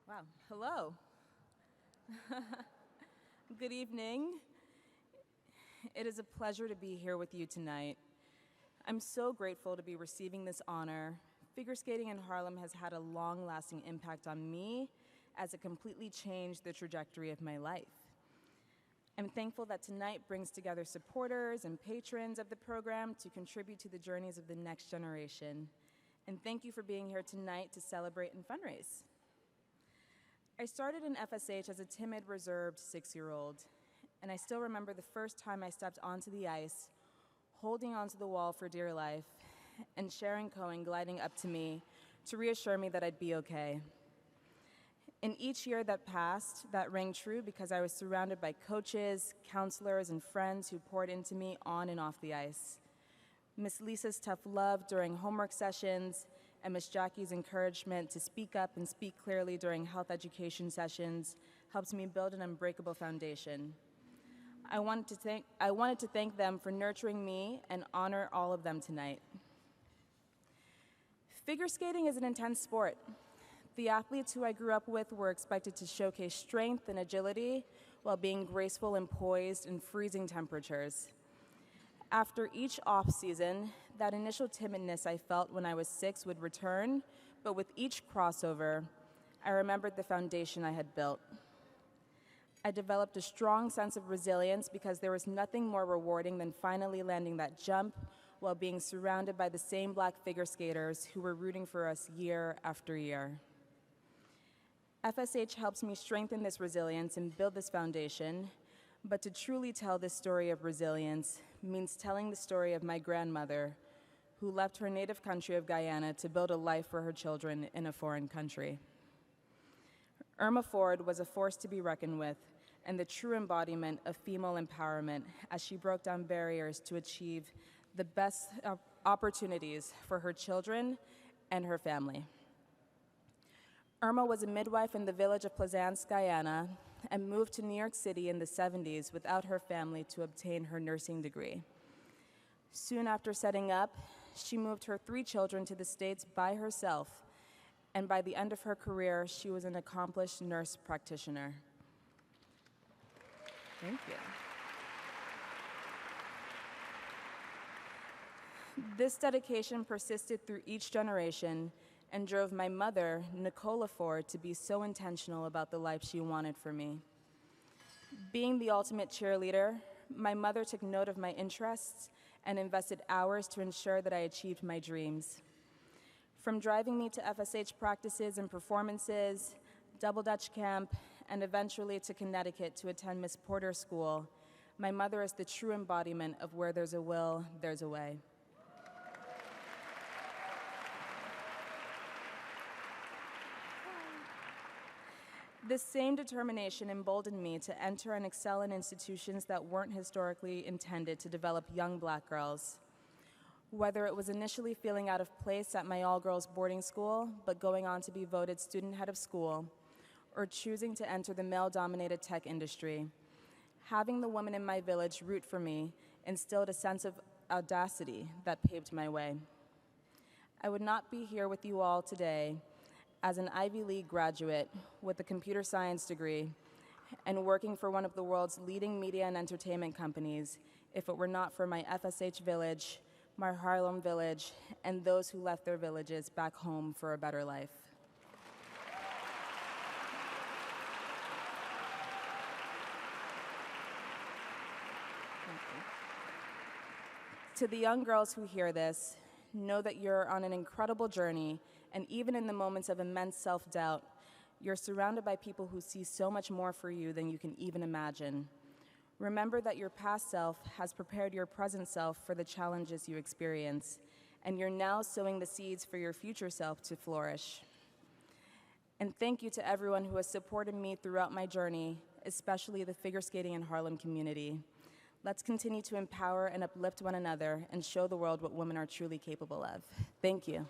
Wow, hello. Good evening. It is a pleasure to be here with you tonight. I'm so grateful to be receiving this honor. Figure skating in Harlem has had a long-lasting impact on me as it completely changed the trajectory of my life. I'm thankful that tonight brings together supporters and patrons of the program to contribute to the journeys of the next generation. And thank you for being here tonight to celebrate and fundraise. I started in FSH as a timid, reserved 6-year-old, and I still remember the first time I stepped onto the ice, holding onto the wall for dear life, and Sharon Cohen gliding up to me to reassure me that I'd be okay. In each year that passed, that rang true because I was surrounded by coaches, counselors, and friends who poured into me on and off the ice. Miss Lisa's tough love during homework sessions, and Miss Jackie's encouragement to speak up and speak clearly during health education sessions helped me build an unbreakable foundation. I wanted to thank them for nurturing me and honor all of them tonight. Figure skating is an intense sport. The athletes who I grew up with were expected to showcase strength and agility while being graceful and poised in freezing temperatures. After each off-season, that initial timidness I felt when I was 6 would return, but with each crossover, I remembered the foundation I had built. I developed a strong sense of resilience because there was nothing more rewarding than finally landing that jump while being surrounded by the same black figure skaters who were rooting for us year after year. FSH helps me strengthen this resilience and build this foundation, but to truly tell this story of resilience means telling the story of my grandmother, who left her native country of Guyana to build a life for her children in a foreign country. Irma Forde was a force to be reckoned with and the true embodiment of female empowerment as she broke down barriers to achieve the best opportunities for her children and her family. Irma was a midwife in the village of Plaisance, Guyana, and moved to New York City in the 70s without her family to obtain her nursing degree. Soon after setting up, she moved her 3 children to the States by herself, and by the end of her career, she was an accomplished nurse practitioner. Thank you. This dedication persisted through each generation and drove my mother, Nicola Forde, to be so intentional about the life she wanted for me. Being the ultimate cheerleader, my mother took note of my interests and invested hours to ensure that I achieved my dreams. From driving me to FSH practices and performances, Double Dutch Camp, and eventually to Connecticut to attend Miss Porter School, my mother is the true embodiment of where there's a will, there's a way. This same determination emboldened me to enter and excel in institutions that weren't historically intended to develop young black girls. Whether it was initially feeling out of place at my all-girls boarding school, but going on to be voted student head of school, or choosing to enter the male-dominated tech industry, having the women in my village root for me instilled a sense of audacity that paved my way. I would not be here with you all today as an Ivy League graduate with a computer science degree and working for one of the world's leading media and entertainment companies if it were not for my FSH village, my Harlem village, and those who left their villages back home for a better life. To the young girls who hear this, know that you're on an incredible journey, and even in the moments of immense self-doubt, you're surrounded by people who see so much more for you than you can even imagine. Remember that your past self has prepared your present self for the challenges you experience, and you're now sowing the seeds for your future self to flourish. And thank you to everyone who has supported me throughout my journey, especially the figure skating in Harlem community. Let's continue to empower and uplift one another and show the world what women are truly capable of. Thank you.